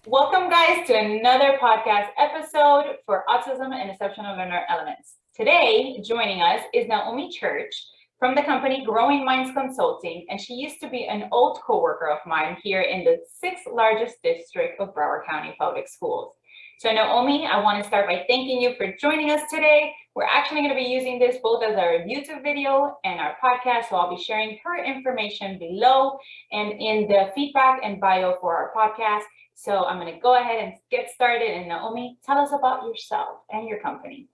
Welcome, guys, to another podcast episode for Autism and Exceptional Learner Elements. Today, joining us is Naomi Church from the company Growing Minds Consulting, and she used to be an old coworker of mine here in the sixth largest district of Broward County Public Schools. So Naomi, I want to start by thanking you for joining us today. We're actually going to be using this both as our YouTube video and our podcast, so I'll be sharing her information below and in the feedback and bio for our podcast. So I'm going to go ahead and get started. And Naomi, tell us about yourself and your company.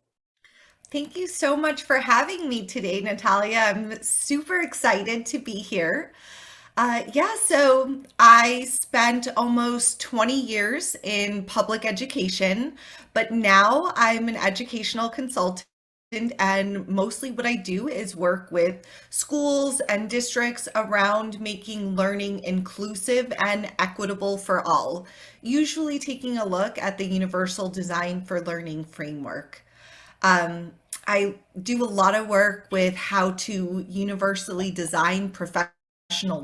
Thank you so much for having me today, Natalia. I'm super excited to be here. So I spent almost 20 years in public education, but now I'm an educational consultant. And mostly what I do is work with schools and districts around making learning inclusive and equitable for all, usually taking a look at the Universal Design for Learning framework. I do a lot of work with how to universally design professional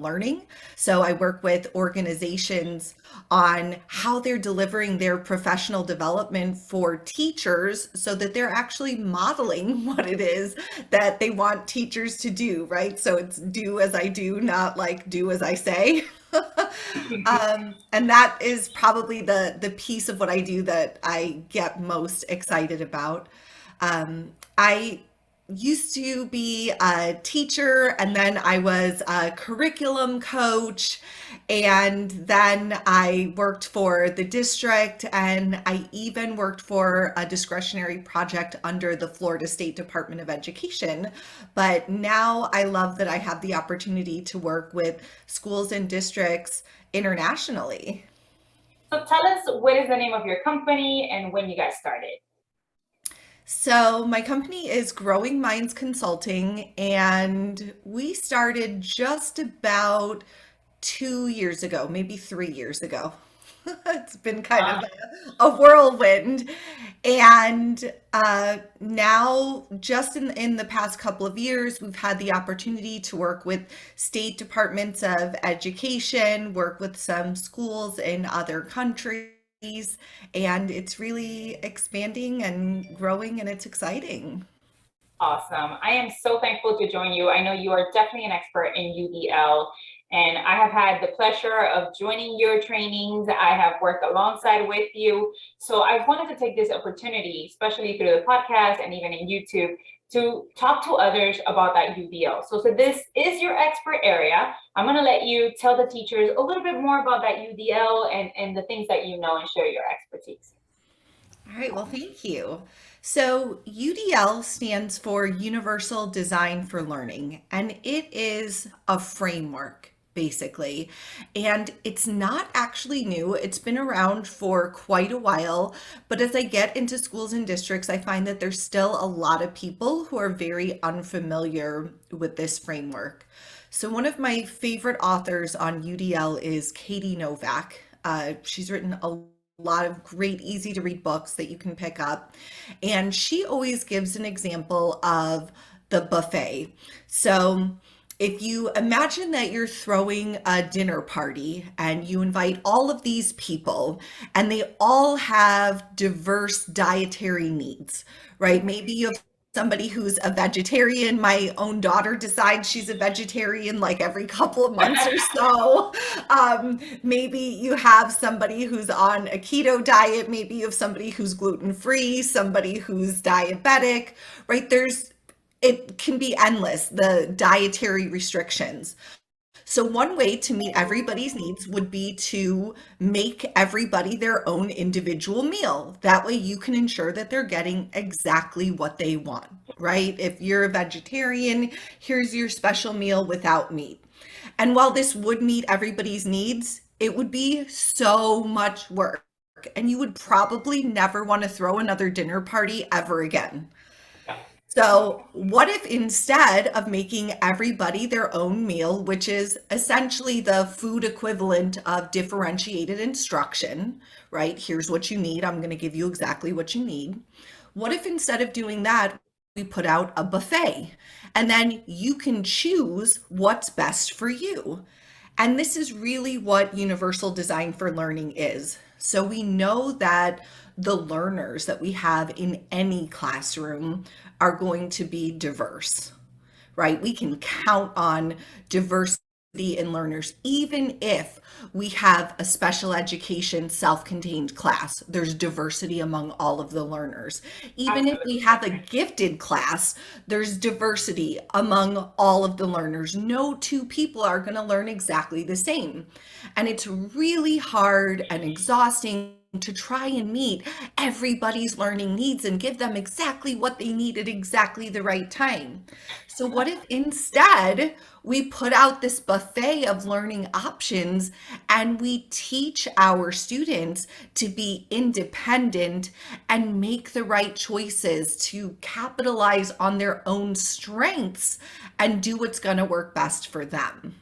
learning. So I work with organizations on how they're delivering their professional development for teachers so that they're actually modeling what it is that they want teachers to do, right? So it's do as I do, not like do as I say. And that is probably the piece of what I do that I get most excited about. I used to be a teacher, and then I was a curriculum coach, and then I worked for the district, and I even worked for a discretionary project under the Florida State Department of Education. But now I love that I have the opportunity to work with schools and districts internationally. So tell us, what is the name of your company and when you guys started? So, my company is Growing Minds Consulting, and we started just about 2 years ago, maybe 3 years ago. It's been kind Uh, of a whirlwind. And now, just in the past couple of years, we've had the opportunity to work with state departments of education, work with some schools in other countries, and it's really expanding and growing, and it's exciting. Awesome. I am so thankful to join you. I know you are definitely an expert in UDL, and I have had the pleasure of joining your trainings. I have worked alongside with you. So I wanted to take this opportunity, especially through the podcast and even in YouTube, to talk to others about that UDL. So this is your expert area. I'm going to let you tell the teachers a little bit more about that UDL and the things that you know and share your expertise. All right, well, thank you. So, UDL stands for Universal Design for Learning, and it is a framework, basically. And it's not actually new, it's been around for quite a while. But as I get into schools and districts, I find that there's still a lot of people who are very unfamiliar with this framework. So, one of my favorite authors on UDL is Katie Novak. She's written a lot of great, easy to read books that you can pick up. And she always gives an example of the buffet. So if you imagine that you're throwing a dinner party and you invite all of these people and they all have diverse dietary needs, right? Maybe you have somebody who's a vegetarian. My own daughter decides she's a vegetarian like every couple of months or so. Maybe you have somebody who's on a keto diet. Maybe you have somebody who's gluten free, somebody who's diabetic, right? It can be endless, the dietary restrictions. So, one way to meet everybody's needs would be to make everybody their own individual meal. That way, you can ensure that they're getting exactly what they want, right? If you're a vegetarian, here's your special meal without meat. And while this would meet everybody's needs, it would be so much work. And you would probably never want to throw another dinner party ever again. So, what if instead of making everybody their own meal, which is essentially the food equivalent of differentiated instruction, right? Here's what you need. I'm going to give you exactly what you need. What if instead of doing that, we put out a buffet and then you can choose what's best for you? And this is really what universal design for learning is. So we know that the learners that we have in any classroom are going to be diverse, right? We can count on diversity in learners, even if we have a special education self-contained class. There's diversity among all of the learners. Even if we have a gifted class, there's diversity among all of the learners. No two people are going to learn exactly the same. And it's really hard and exhausting to try and meet everybody's learning needs and give them exactly what they need at exactly the right time. So, what if instead we put out this buffet of learning options and we teach our students to be independent and make the right choices to capitalize on their own strengths and do what's going to work best for them?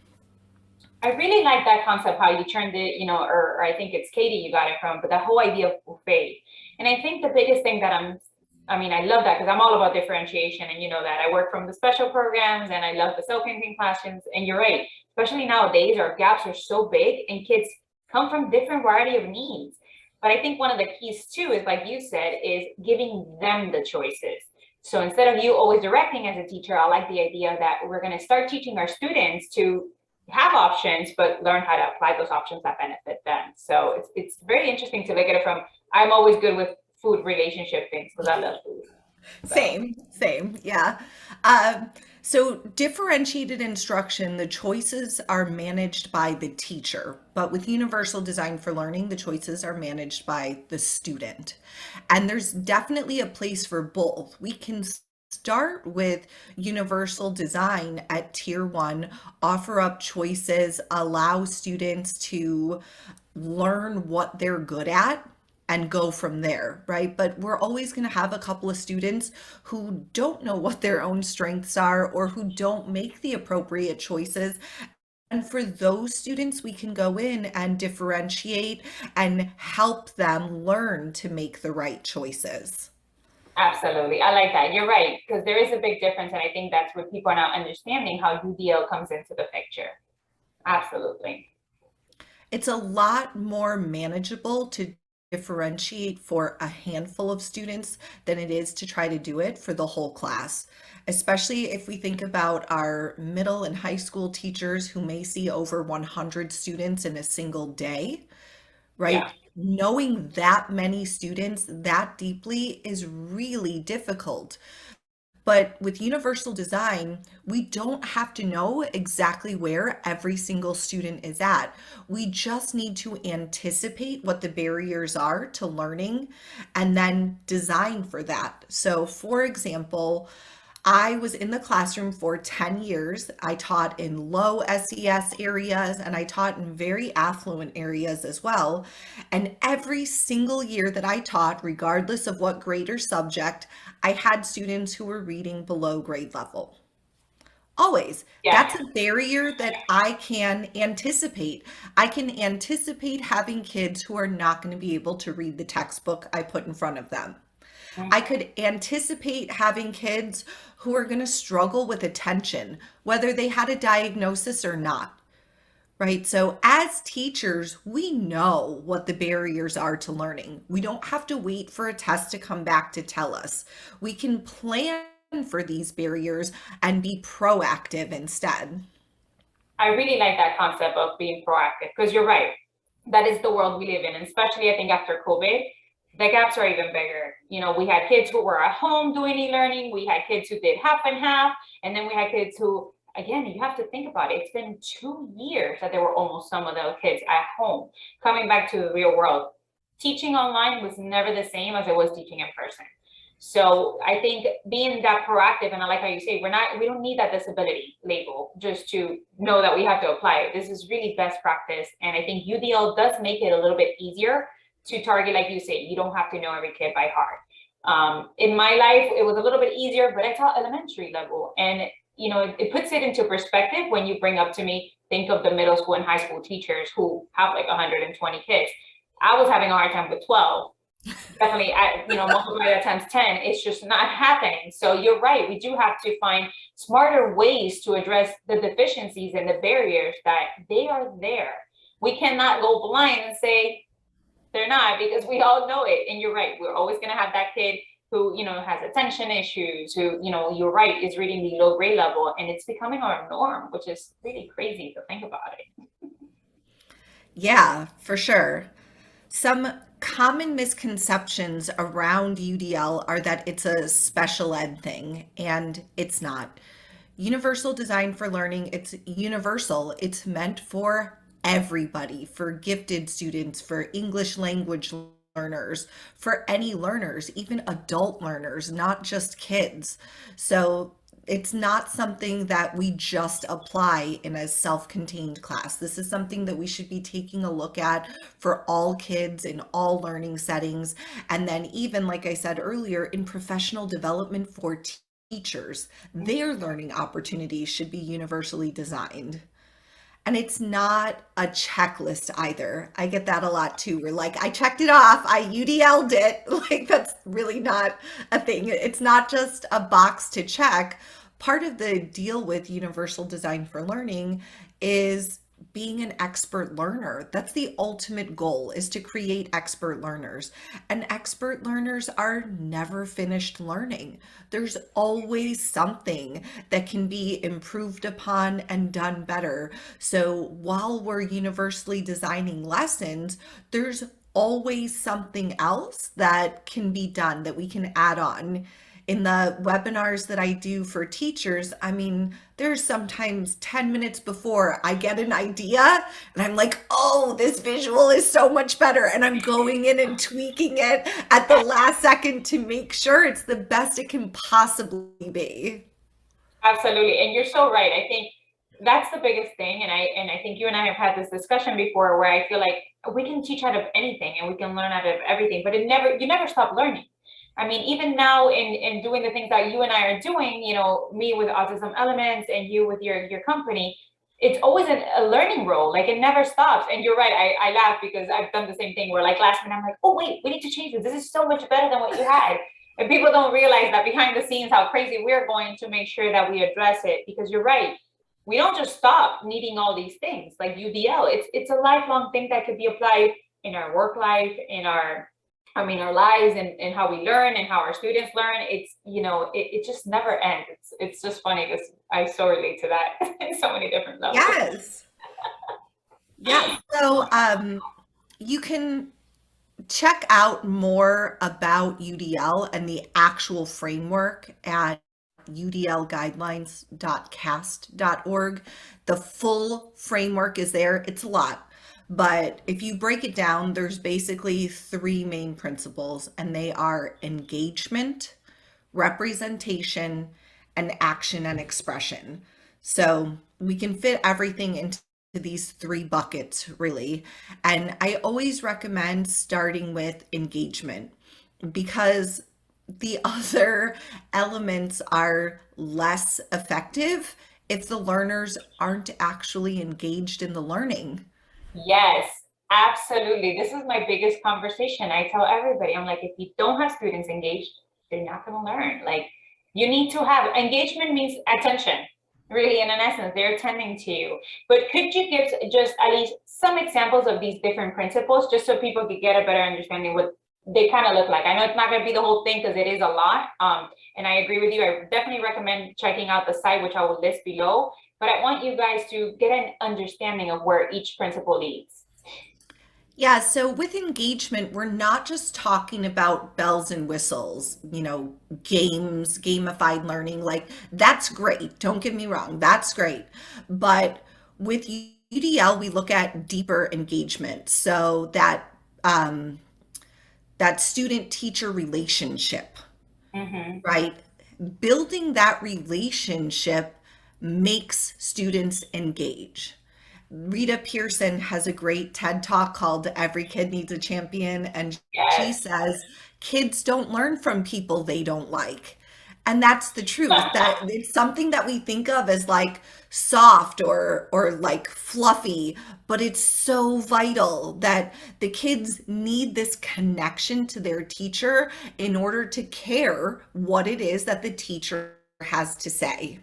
I really like that concept, how you turned it, or I think it's Katie you got it from, but the whole idea of buffet. And I think the biggest thing that I love that because I'm all about differentiation, and you know that I work from the special programs and I love the self-contained classrooms. And you're right, especially nowadays, our gaps are so big and kids come from different variety of needs. But I think one of the keys too is, like you said, is giving them the choices. So instead of you always directing as a teacher, I like the idea that we're going to start teaching our students to have options, but learn how to apply those options that benefit them. So it's very interesting to look at it from. I'm always good with food relationship things because I love food. So Same, yeah. So differentiated instruction, the choices are managed by the teacher, but with universal design for learning, the choices are managed by the student. And there's definitely a place for both. We can start with universal design at tier one, offer up choices, allow students to learn what they're good at and go from there, right? But we're always going to have a couple of students who don't know what their own strengths are or who don't make the appropriate choices. And for those students, we can go in and differentiate and help them learn to make the right choices. absolutely, I like that. You're right, because there is a big difference, and I think that's what people are not understanding how UDL comes into the picture. Absolutely. It's a lot more manageable to differentiate for a handful of students than it is to try to do it for the whole class, especially if we think about our middle and high school teachers who may see over 100 students in a single day, Yeah. right? Knowing that many students that deeply is really difficult. But with universal design, we don't have to know exactly where every single student is at. We just need to anticipate what the barriers are to learning and then design for that. So, for example, I was in the classroom for 10 years. I taught in low SES areas and I taught in very affluent areas as well. And every single year that I taught, regardless of what grade or subject, I had students who were reading below grade level. Always. Yeah. That's a barrier that I can anticipate. I can anticipate having kids who are not going to be able to read the textbook I put in front of them. I could anticipate having kids who are going to struggle with attention, whether they had a diagnosis or not, right? So, as teachers, we know what the barriers are to learning. We don't have to wait for a test to come back to tell us. We can plan for these barriers and be proactive instead. I really like that concept of being proactive because you're right. That is the world we live in, and especially I think after COVID, the gaps are even bigger. We had kids who were at home doing e-learning, we had kids who did half and half, and then we had kids who, again, you have to think about it. It's been 2 years that there were almost some of those kids at home coming back to the real world. Teaching online was never the same as it was teaching in person. So I think being that proactive, and I like how you say, we don't need that disability label just to know that we have to apply it. This is really best practice. And I think UDL does make it a little bit easier to target, like you say, you don't have to know every kid by heart. In my life, it was a little bit easier, but I taught elementary level. And it puts it into perspective when you bring up to me, think of the middle school and high school teachers who have like 120 kids. I was having a hard time with 12. Definitely, multiply that times 10, it's just not happening. So you're right, we do have to find smarter ways to address the deficiencies and the barriers that they are there. We cannot go blind and say, They're not, because we all know it. And you're right. We're always going to have that kid who, has attention issues, who, you're right, is reading the low grade level. And it's becoming our norm, which is really crazy to think about it. Yeah, for sure. Some common misconceptions around UDL are that it's a special ed thing, and it's not. Universal Design for Learning, it's universal. It's meant for everybody, for gifted students, for English language learners, for any learners, even adult learners, not just kids. So it's not something that we just apply in a self-contained class. This is something that we should be taking a look at for all kids in all learning settings. And then even, like I said earlier, in professional development for teachers, their learning opportunities should be universally designed. And it's not a checklist either. I get that a lot too. We're like, I checked it off, I UDL'd it. Like, that's really not a thing. It's not just a box to check. Part of the deal with Universal Design for Learning is being an expert learner. That's the ultimate goal, is to create expert learners. And expert learners are never finished learning. There's always something that can be improved upon and done better. So while we're universally designing lessons, there's always something else that can be done, that we can add on. In the webinars that I do for teachers, I mean, there's sometimes 10 minutes before I get an idea and I'm like, oh, this visual is so much better. And I'm going in and tweaking it at the last second to make sure it's the best it can possibly be. Absolutely. And you're so right. I think that's the biggest thing. And I think you and I have had this discussion before, where I feel like we can teach out of anything and we can learn out of everything, but you never stop learning. I mean, even now in doing the things that you and I are doing, me with Autism Elements and you with your company, it's always a learning role. Like, it never stops. And you're right. I laugh because I've done the same thing, where like last minute I'm like, oh wait, we need to change this. This is so much better than what you had. And people don't realize that behind the scenes, how crazy we're going to make sure that we address it. Because you're right. We don't just stop needing all these things like UDL. It's a lifelong thing that could be applied in our work life, in our lives, and how we learn and how our students learn. It's, it just never ends. It's just funny because I so relate to that in so many different levels. Yes. Yeah. So you can check out more about UDL and the actual framework at udlguidelines.cast.org. The full framework is there. It's a lot, but if you break it down, there's basically three main principles, and they are engagement, representation, and action and expression. So we can fit everything into these three buckets, really. And I always recommend starting with engagement, because the other elements are less effective if the learners aren't actually engaged in the learning. Yes, absolutely. This is my biggest conversation. I tell everybody, I'm like, if you don't have students engaged, they're not going to learn. Like, you need to have engagement, means attention. Really, in an essence, they're attending to you. But could you give just at least some examples of these different principles, just so people could get a better understanding what they kind of look like? I know it's not going to be the whole thing because it is a lot. And I agree with you. I definitely recommend checking out the site, which I will list below. But I want you guys to get an understanding of where each principle leads. Yeah, so with engagement, we're not just talking about bells and whistles, games, gamified learning. Like, that's great. Don't get me wrong, that's great. But with UDL, we look at deeper engagement. So that student-teacher relationship, Mm-hmm. right? Building that relationship makes students engage. Rita Pearson has a great TED talk called Every Kid Needs a Champion. And she Yes. says, kids don't learn from people they don't like. And that's the truth, that it's something that we think of as like soft or like fluffy, but it's so vital that the kids need this connection to their teacher in order to care what it is that the teacher has to say.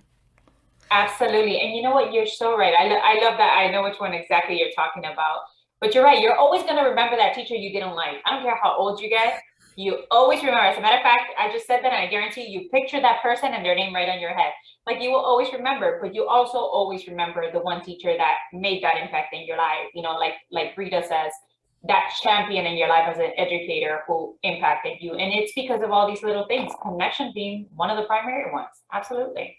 Absolutely. And you know what? You're so right. I love that. I know which one exactly you're talking about. But you're right, you're always going to remember that teacher you didn't like. I don't care how old you get, you always remember. As a matter of fact, I just said that, and I guarantee you picture that person and their name right on your head. Like, you will always remember, but you also always remember the one teacher that made that impact in your life. You know, like Rita says, that champion in your life as an educator who impacted you. And it's because of all these little things, connection being one of the primary ones. Absolutely.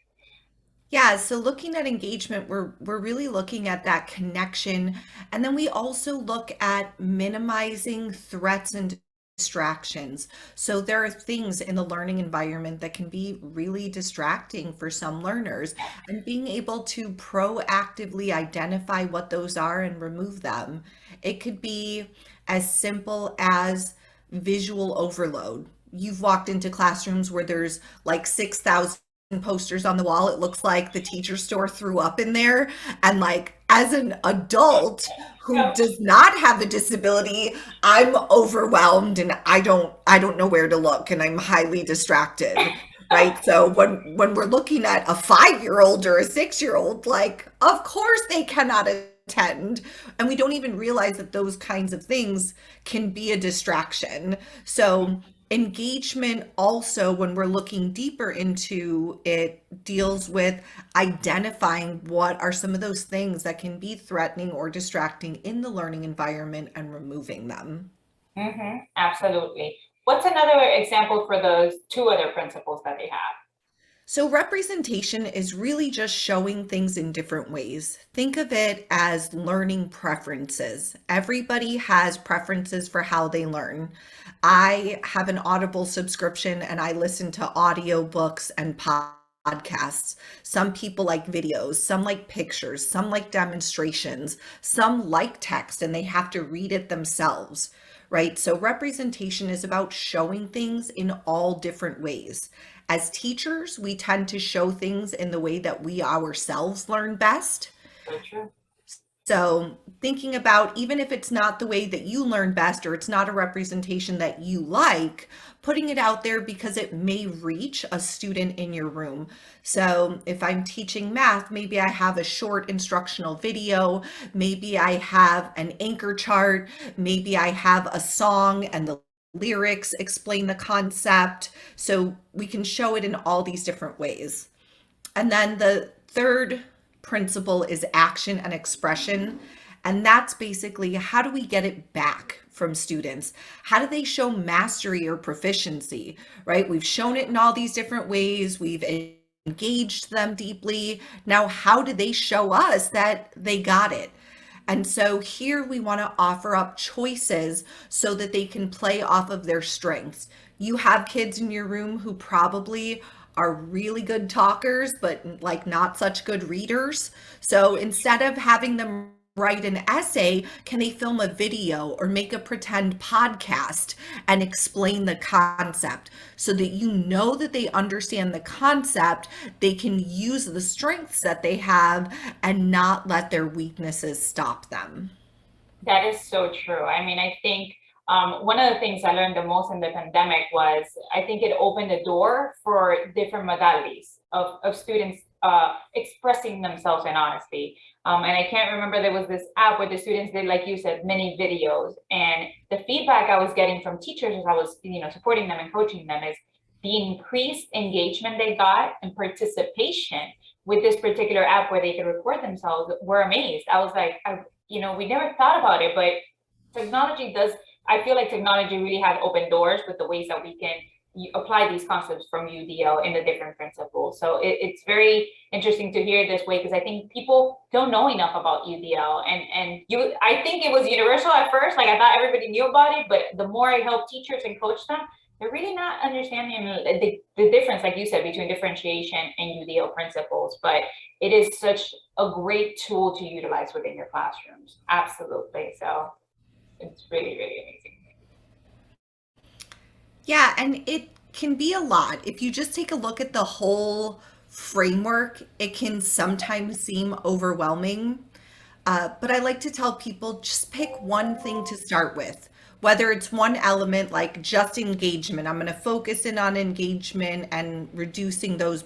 Yeah, so looking at engagement, we're really looking at that connection. And then we also look at minimizing threats and distractions. So there are things in the learning environment that can be really distracting for some learners, and being able to proactively identify what those are and remove them. It could be as simple as visual overload. You've walked into classrooms where there's like 6,000 posters on the wall. It looks like the teacher store threw up in there. And like, as an adult who Yep. does not have a disability, I'm overwhelmed and I don't know where to look, and I'm highly distracted. Right. So when we're looking at a 5-year old or a 6-year old, like, of course they cannot attend. And we don't even realize that those kinds of things can be a distraction. So engagement also, when we're looking deeper into it, deals with identifying what are some of those things that can be threatening or distracting in the learning environment and removing them. Absolutely. What's another example for those two other principles that they have? So, representation is really just showing things in different ways. Think of it as learning preferences. Everybody has preferences for how they learn. I have an Audible subscription and I listen to audiobooks and podcasts. Some people like videos, some like pictures, some like demonstrations, some like text and they have to read it themselves, right? So, representation is about showing things in all different ways. As teachers, we tend to show things in the way that we ourselves learn best. So true. So, thinking about even if it's not the way that you learn best or it's not a representation that you like, putting it out there because it may reach a student in your room. So, if I'm teaching math, maybe I have a short instructional video, maybe I have an anchor chart, maybe I have a song and the lyrics explain the concept. So, we can show it in all these different ways. And then the third principle is action and expression. And that's basically, how do we get it back from students? How do they show mastery or proficiency, right? We've shown it in all these different ways. We've engaged them deeply. Now, how do they show us that they got it? And so here we want to offer up choices so that they can play off of their strengths. You have kids in your room who probably are really good talkers, but like not such good readers. So instead of having them write an essay, can they film a video or make a pretend podcast and explain the concept so that you know that they understand the concept, they can use the strengths that they have and not let their weaknesses stop them. That is so true. I mean, I think one of the things I learned the most in the pandemic was I think it opened the door for different modalities of students expressing themselves in honesty. And I can't remember, there was this app where the students did, like you said, mini videos. And the feedback I was getting from teachers as I was, supporting them and coaching them is the increased engagement they got and participation with this particular app where they could record themselves were amazed. I was like, we never thought about it, but technology does, I feel like technology really has opened doors with the ways that we can apply these concepts from UDL in the different principles. So it's very interesting to hear this way, because I think people don't know enough about UDL, and I think it was universal at first. Like, I thought everybody knew about it, but the more I help teachers and coach them, they're really not understanding the difference, like you said, between differentiation and UDL principles. But it is such a great tool to utilize within your classrooms. Absolutely. So it's really, really amazing. Yeah, and it can be a lot. If you just take a look at the whole framework, it can sometimes seem overwhelming. But I like to tell people, just pick one thing to start with, whether it's one element like just engagement. I'm going to focus in on engagement and reducing those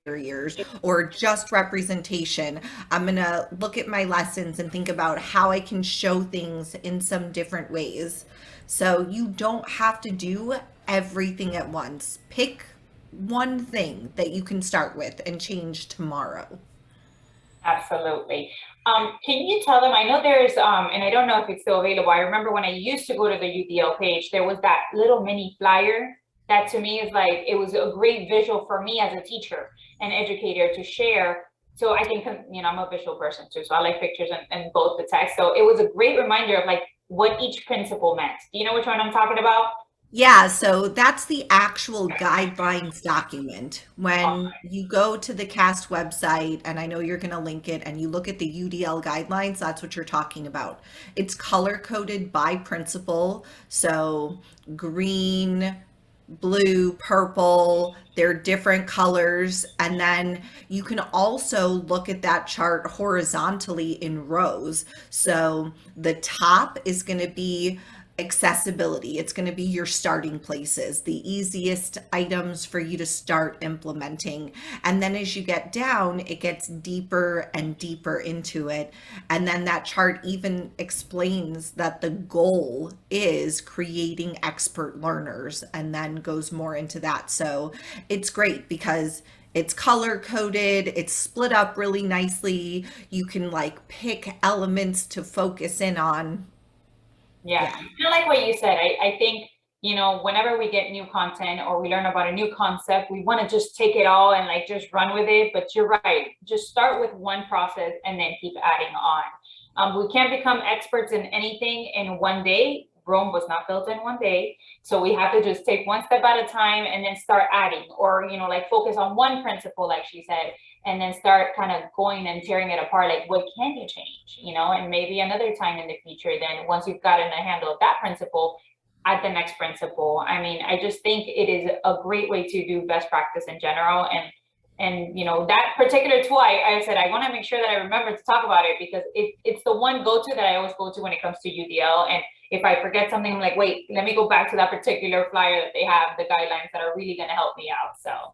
barriers or just representation. I'm going to look at my lessons and think about how I can show things in some different ways. So you don't have to do everything at once. Pick one thing that you can start with and change tomorrow. Absolutely. Can you tell them, I know there's, and I don't know if it's still available. I remember when I used to go to the UDL page, there was that little mini flyer that to me is like, it was a great visual for me as a teacher and educator to share. So I can, I'm a visual person too, so I like pictures and both the text. So it was a great reminder of like what each principle meant. Do you know which one I'm talking about? Yeah, so that's the actual guidelines document. When you go to the CAST website, and I know you're going to link it, and you look at the UDL guidelines, that's what you're talking about. It's color coded by principle. So green, blue, purple, they're different colors. And then you can also look at that chart horizontally in rows. So the top is going to be accessibility. It's going to be your starting places, the easiest items for you to start implementing. And then as you get down, it gets deeper and deeper into it. And then that chart even explains that the goal is creating expert learners and then goes more into that. So it's great because it's color coded, it's split up really nicely. You can like pick elements to focus in on. Yeah, I like what you said. I think, whenever we get new content or we learn about a new concept, we want to just take it all and like just run with it. But you're right. Just start with one process and then keep adding on. We can't become experts in anything in one day. Rome was not built in one day. So we have to just take one step at a time and then start adding, or, like focus on one principle, like she said, and then start kind of going and tearing it apart. Like, what can you change, and maybe another time in the future, then once you've gotten a handle of that principle, add the next principle. I mean, I just think it is a great way to do best practice in general. And that particular tool, I said I want to make sure that I remember to talk about it, because it's the one go-to that I always go to when it comes to UDL. And if I forget something, I'm like, wait, let me go back to that particular flyer that they have, the guidelines that are really going to help me out. So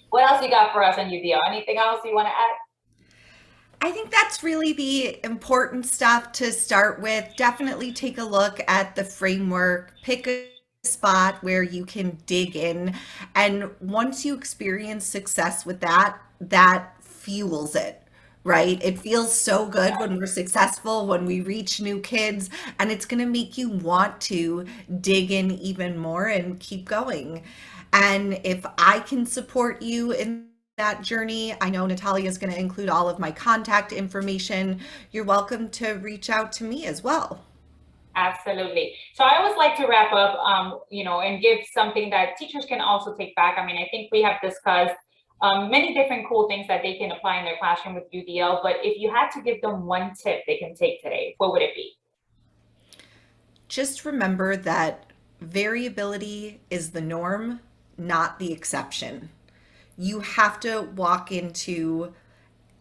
what else you got for us on UDL? Anything else you want to add? I think that's really the important stuff to start with. Definitely take a look at the framework, pick a spot where you can dig in. And once you experience success with that, that fuels it, right? It feels so good when we're successful, when we reach new kids, and it's going to make you want to dig in even more and keep going. And if I can support you in that journey, I know Natalia is going to include all of my contact information. You're welcome to reach out to me as well. Absolutely. So I always like to wrap up, and give something that teachers can also take back. I mean, I think we have discussed many different cool things that they can apply in their classroom with UDL, but if you had to give them one tip they can take today, what would it be? Just remember that variability is the norm, not the exception. You have to walk into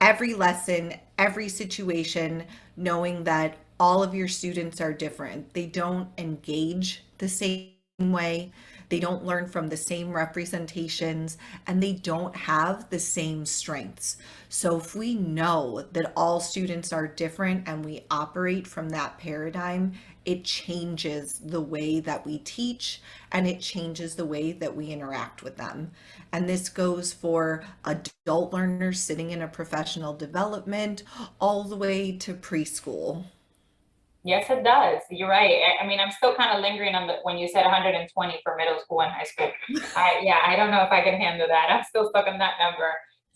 every lesson, every situation, knowing that all of your students are different. They don't engage the same way. They don't learn from the same representations, and they don't have the same strengths. So if we know that all students are different and we operate from that paradigm, it changes the way that we teach and it changes the way that we interact with them. And this goes for adult learners sitting in a professional development all the way to preschool. Yes, it does. You're right. I mean, I'm still kind of lingering on when you said 120 for middle school and high school. I don't know if I can handle that. I'm still stuck on that number.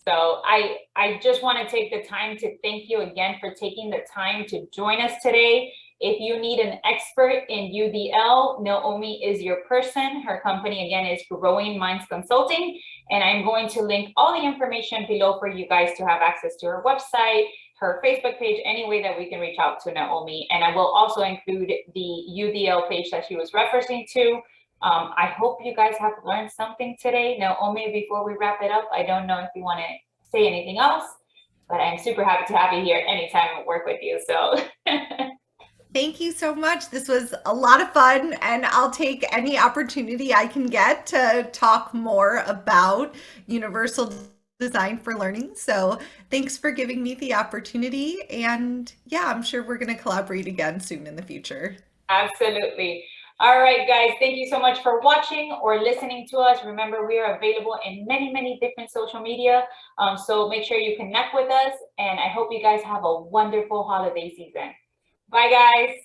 So I just want to take the time to thank you again for taking the time to join us today. If you need an expert in UDL, Naomi is your person. Her company again is Growing Minds Consulting, and I'm going to link all the information below for you guys to have access to her website, her Facebook page, any way that we can reach out to Naomi. And I will also include the UDL page that she was referencing to. I hope you guys have learned something today. Naomi, before we wrap it up, I don't know if you want to say anything else, but I'm super happy to have you here anytime and work with you. So Thank you so much. This was a lot of fun, and I'll take any opportunity I can get to talk more about universal Design for Learning. So thanks for giving me the opportunity. And yeah, I'm sure we're going to collaborate again soon in the future. Absolutely. All right, guys, thank you so much for watching or listening to us. Remember, we are available in many, many different social media. So make sure you connect with us. And I hope you guys have a wonderful holiday season. Bye, guys.